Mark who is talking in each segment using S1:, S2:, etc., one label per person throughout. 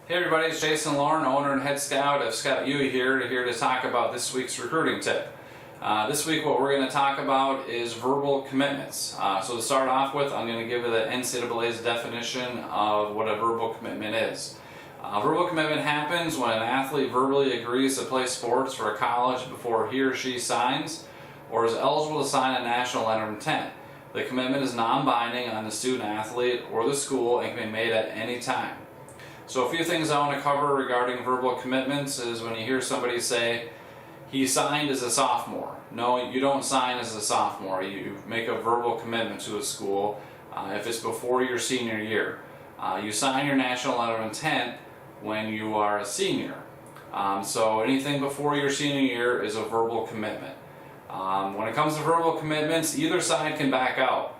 S1: Hey everybody, it's Jason Lauren, owner and head scout of ScoutU here to talk about this week's recruiting tip. This week what we're going to talk about is verbal commitments. So to start off with, I'm going to give you the NCAA's definition of what a verbal commitment is. Verbal commitment happens when an athlete verbally agrees to play sports for a college before he or she signs or is eligible to sign a national letter of intent. The commitment is non-binding on the student athlete or the school and can be made at any time. So a few things I want to cover regarding verbal commitments is when you hear somebody say, he signed as a sophomore. No, you don't sign as a sophomore. You make a verbal commitment to a school if it's before your senior year. You sign your national letter of intent when you are a senior. So anything before your senior year is a verbal commitment. When it comes to verbal commitments, either side can back out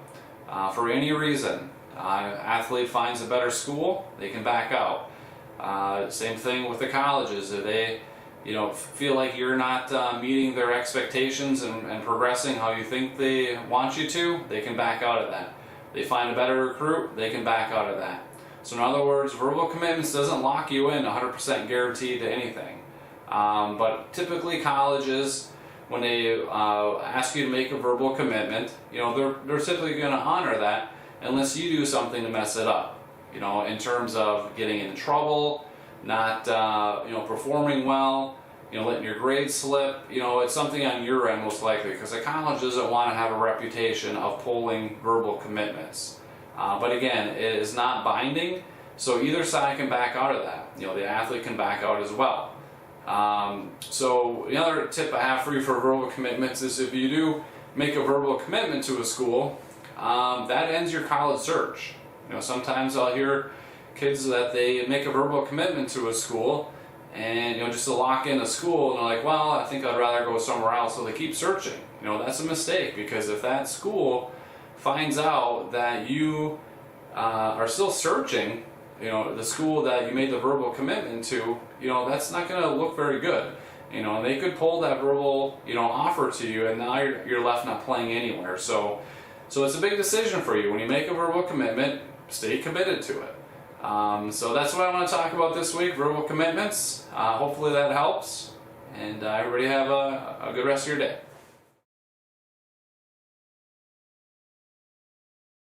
S1: for any reason. Athlete finds a better school, they can back out. Same thing with the colleges. If they feel like you're not meeting their expectations and progressing how you think they want you to, they can back out of that. They find a better recruit, they can back out of that. So in other words, verbal commitments doesn't lock you in 100% guaranteed to anything. But typically colleges, when they ask you to make a verbal commitment, they're typically going to honor that unless you do something to mess it up. In terms of getting in trouble, not performing well, letting your grades slip. It's something on your end most likely, because a college doesn't want to have a reputation of pulling verbal commitments. But again, it is not binding, so either side can back out of that. The athlete can back out as well. So the other tip I have for you for verbal commitments is if you do make a verbal commitment to a school, that ends your college search. Sometimes I'll hear kids that they make a verbal commitment to a school and just to lock in a school, and they're like, well, I think I'd rather go somewhere else, so they keep searching. That's a mistake, because if that school finds out that you are still searching, the school that you made the verbal commitment to, that's not going to look very good. And they could pull that verbal offer to you, and now you're left not playing anywhere. So it's a big decision for you. When you make a verbal commitment, stay committed to it. So that's what I want to talk about this week, verbal commitments. Hopefully that helps, and everybody have a good rest of your day.